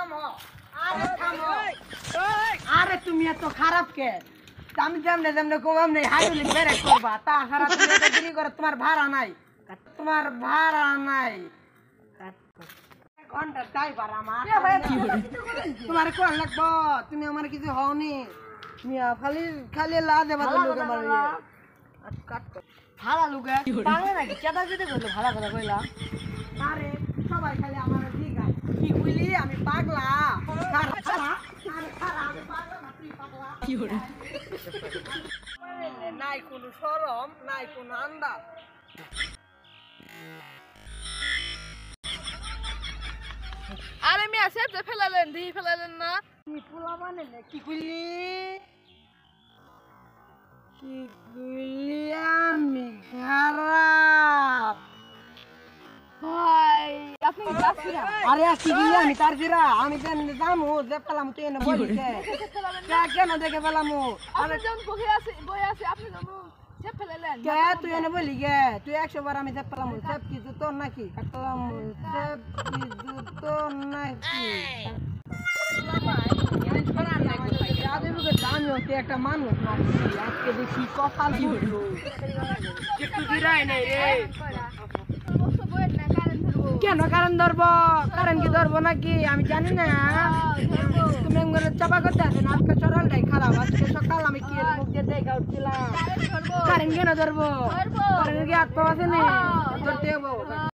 থামো আরে থামো আরে তুমি এত খারাপ কে আমি যেমনে যেমনে কম নেই হাইড্রোলিক ব্রেক করবা তাছাড়া তুমি এত দেরি করে তোমার ভাড়া নাই ঘন্টা ড্রাইভার আমার তোমার কোন লাগবো তুমি আমার কিছু হওনি মিয়া খালি খালি লা দেবা তো লোক আমার কাট ভাড়া লুগে পাগল নাকি কেদা যেতে কইলো ভাড়া কথা কইলা আরে সবাই খালি আমার জিগায় কি কইলি আমি পাগলা খারা খারা আরে খারা আমি পাগলা না তুই পাগলা কি হলো নাই কোনো শরম নাই কোনো আন্দাজ আরে মিয়া সেপতে ফেলালেন দি ফেলালেন না কি পোলা মানে কি কইলি কি কইলি আমি খারাপ ভাই আপনি কি যাচ্ছেন আরে কি কইলি আমি তার জিরা আমি জানি জামু যে পেলাম তুই এনে বলিছে কেন দেখে পেলাম আপনি যখন বই আছে আপনি যখন সেপ ফেলালেন কে তুই এনে বলি গে তুই 100 বার আমি যে পেলাম সব কিছু তোর নাকি কাটলাম সব কিছু তোর নাকি একটা মানুষ আজকে দেখি কপাল একটু গিরাই নেই রে কেন কারণ ধরবো কারণ কি ধরবো নাকি আমি জানি না তুমি চাপা করতে আসেন আজকে চরণটাই খারাপ আজকে সকাল আমি কি মুখ দিয়ে দেখা উঠছিলাম কারণ কেন ধরবো কারণ কি হাত পাওয়া আছে না ধরতে হবো